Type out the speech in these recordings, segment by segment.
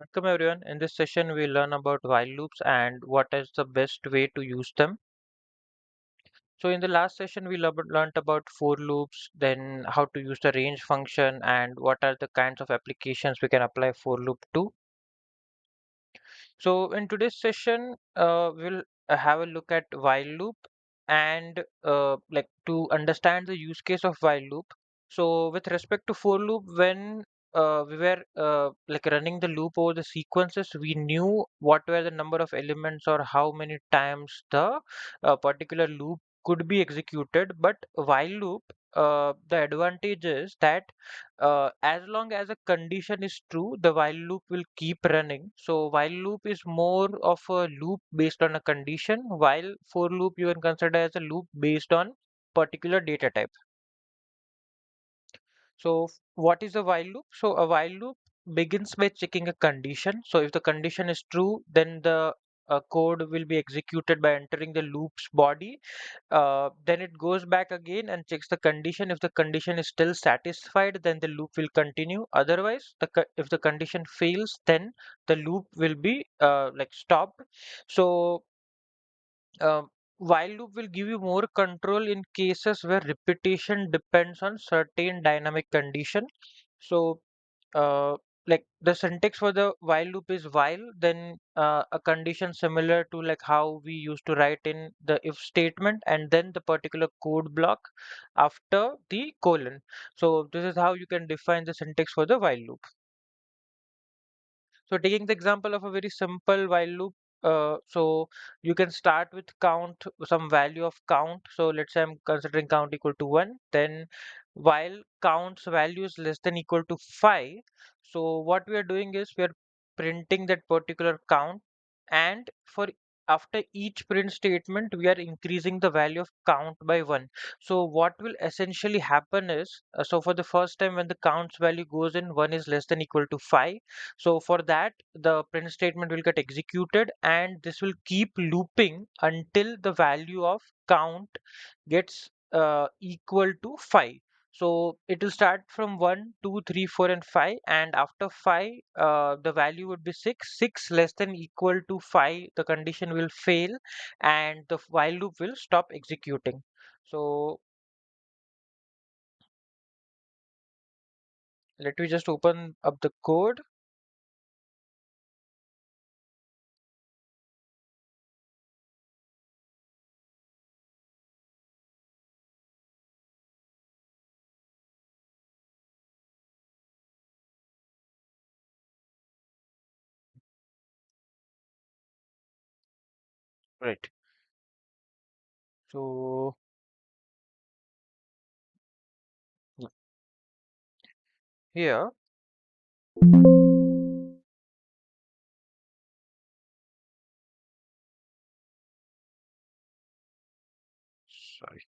Welcome everyone. In this session, we learn about while loops and what is the best way to use them. So in the last session, we learned about for loops, then how to use the range function and what are the kinds of applications we can apply for loop to. So in today's session, we'll have a look at while loop and like to understand the use case of while loop. So with respect to for loop, when we were like running the loop over the sequences, we knew what were the number of elements or how many times the particular loop could be executed. But while loop, the advantage is that as long as a condition is true, the while loop will keep running. So while loop is more of a loop based on a condition, while for loop you can consider as a loop based on particular data type. So what is a while loop? So a while loop begins by checking a condition. So if the condition is true, then the code will be executed by entering the loop's body. Then it goes back again and checks the condition. If the condition is still satisfied, then the loop will continue. Otherwise, if the condition fails, then the loop will be like stopped. So uh, while loop will give you more control in cases where repetition depends on certain dynamic condition. So uh, like the syntax for the while loop is while, then a condition similar to like how we used to write in the if statement, and then the particular code block after the colon. So this is how you can define the syntax for the while loop. So taking the example of a very simple while loop, so you can start with count, some value of count. So let's say I'm considering count equal to 1. Then while count's value is less than equal to 5, so what we are doing is we are printing that particular count, and for after each print statement, we are increasing the value of count by 1. So what will essentially happen is, so for the first time when the count's value goes in, 1 is less than equal to 5. So for that, the print statement will get executed, and this will keep looping until the value of count gets equal to 5. So it will start from 1, 2, 3, 4, and 5, and after 5, the value would be 6. 6 less than equal to 5, the condition will fail, and the while loop will stop executing. So let me just open up the code. Right. So here, sorry.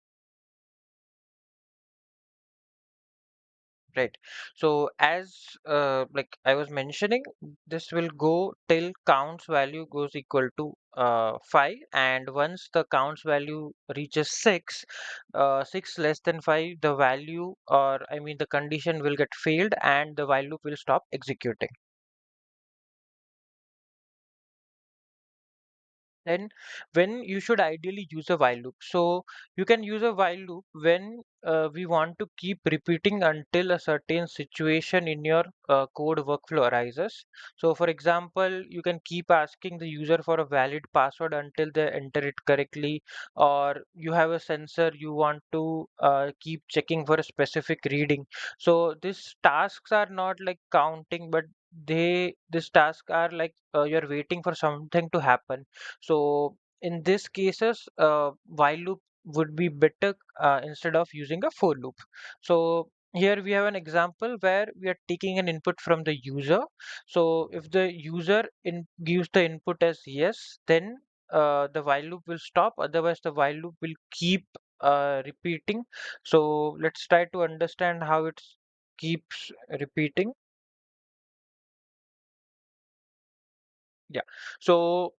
Right. So as like I was mentioning, this will go till counts value goes equal to 5, and once the counts value reaches 6, 6 less than 5, the value, or I mean the condition will get failed and the while loop will stop executing. Then when you should ideally use a while loop? So you can use a while loop when we want to keep repeating until a certain situation in your code workflow arises. So for example, you can keep asking the user for a valid password until they enter it correctly, or you have a sensor you want to keep checking for a specific reading. So these tasks are not like counting, but these tasks are like you're waiting for something to happen. So in these cases, while loop would be better instead of using a for loop. So here we have an example where we are taking an input from the user. So if the user gives the input as yes, then the while loop will stop. Otherwise, the while loop will keep repeating. So let's try to understand how it keeps repeating. Yeah. So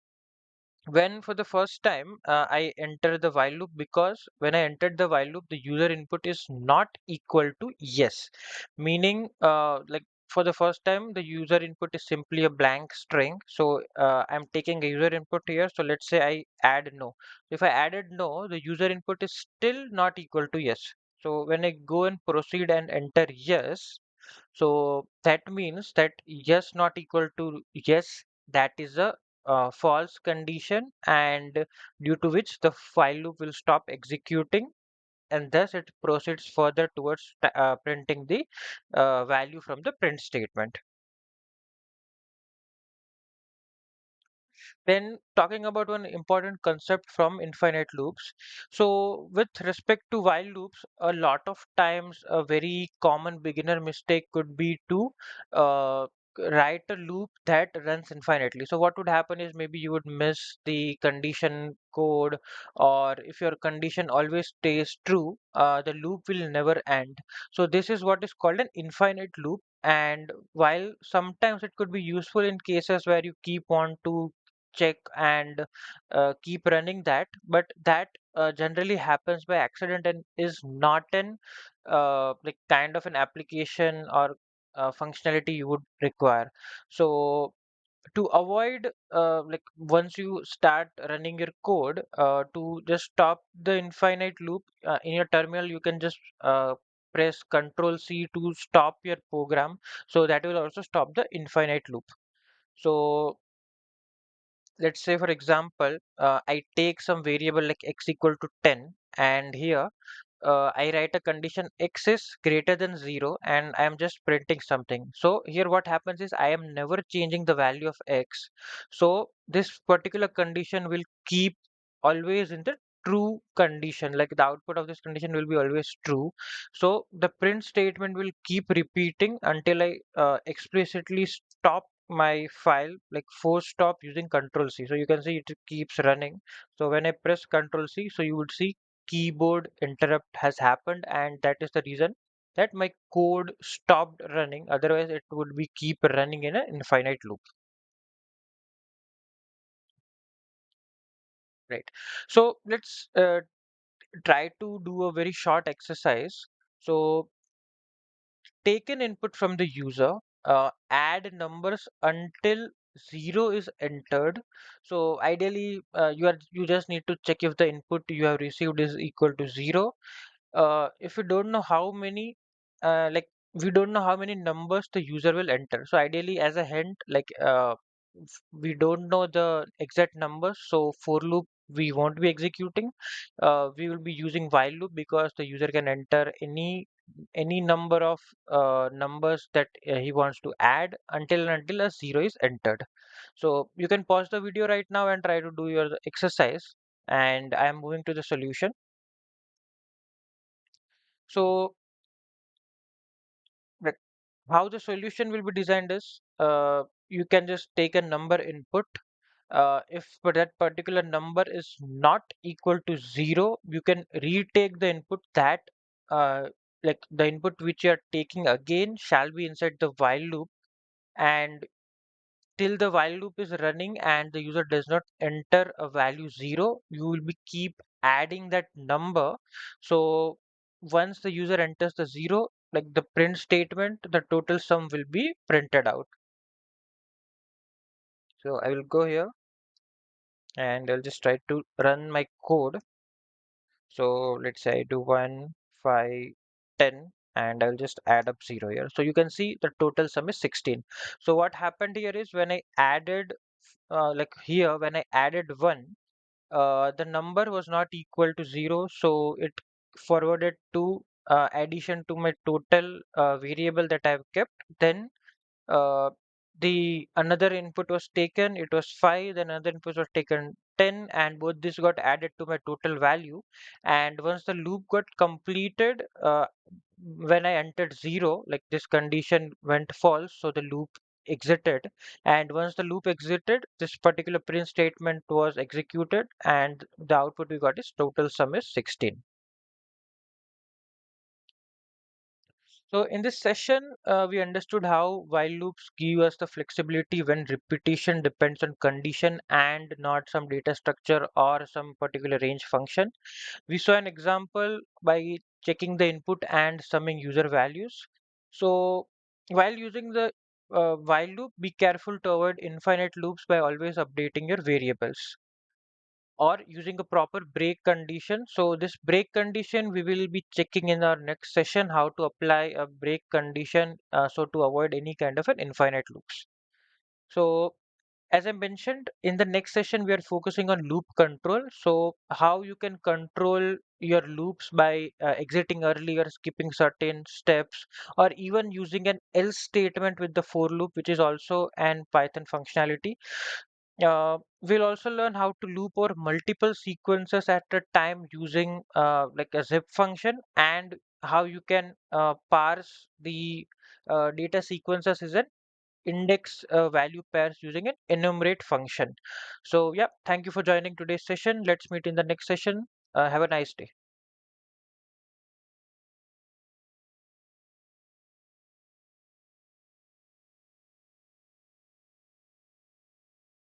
when for the first time I enter the while loop, because when I entered the while loop, the user input is not equal to yes, meaning like for the first time, the user input is simply a blank string. So I'm taking a user input here. So let's say I add no. If I added no, the user input is still not equal to yes. So when I go and proceed and enter yes, so that means that yes not equal to yes, that is a false condition, and due to which the while loop will stop executing, and thus it proceeds further towards printing the value from the print statement. Then talking about one important concept from infinite loops. So with respect to while loops, a lot of times a very common beginner mistake could be to uh, write a loop that runs infinitely. So what would happen is maybe you would miss the condition code, or if your condition always stays true, the loop will never end. So this is what is called an infinite loop. And while sometimes it could be useful in cases where you keep on to check and keep running that, but that generally happens by accident and is not an like kind of an application or functionality you would require. So to avoid like once you start running your code, to just stop the infinite loop in your terminal, you can just press Control C to stop your program, so that will also stop the infinite loop. So let's say for example, I take some variable like x equal to 10, and here I write a condition x is greater than 0, and I am just printing something. So here what happens is I am never changing the value of x. So this particular condition will keep always in the true condition, like the output of this condition will be always true. So the print statement will keep repeating until I explicitly stop my file, like force stop using Control C. So you can see it keeps running. So when I press Control C, so you would see keyboard interrupt has happened, and that is the reason that my code stopped running. Otherwise it would be keep running in an infinite loop, right? So let's try to do a very short exercise. So take an input from the user, add numbers until 0 is entered. So ideally you just need to check if the input you have received is equal to 0. If we don't know how many like we don't know how many numbers the user will enter, so ideally as a hint, like we don't know the exact numbers, so for loop we won't be executing. We will be using while loop because the user can enter any number of numbers that he wants to add until a 0 is entered. So you can pause the video right now and try to do your exercise, and I am moving to the solution. So like how the solution will be designed is, you can just take a number input. If but that particular number is not equal to 0, you can retake the input that like the input which you are taking again shall be inside the while loop, and till the while loop is running and the user does not enter a value 0, you will be keep adding that number. So once the user enters the 0, like the print statement, the total sum will be printed out. So I will go here and I'll just try to run my code. So let's say I do 1, 5, 10, and I'll just add up 0 here. So you can see the total sum is 16. So what happened here is when I added like here when I added 1, the number was not equal to 0, so it forwarded to addition to my total variable that I've kept. Then uh, the another input was taken, it was 5, then another input was taken 10, and both this got added to my total value. And once the loop got completed, when I entered 0, like this condition went false, so the loop exited. And once the loop exited, this particular print statement was executed, and the output we got is total sum is 16. So in this session, we understood how while loops give us the flexibility when repetition depends on condition and not some data structure or some particular range function. We saw an example by checking the input and summing user values. So While using the while loop, be careful to avoid infinite loops by always updating your variables or using a proper break condition. So this break condition we will be checking in our next session how to apply a break condition so to avoid any kind of an infinite loops. So as I mentioned, in the next session, we are focusing on loop control. So how you can control your loops by exiting early or skipping certain steps, or even using an else statement with the for loop, which is also an Python functionality. We'll also learn how to loop over multiple sequences at a time using like a zip function, and how you can parse the data sequences is an index value pairs using an enumerate function. So yeah, thank you for joining today's session. Let's meet in the next session. Have a nice day.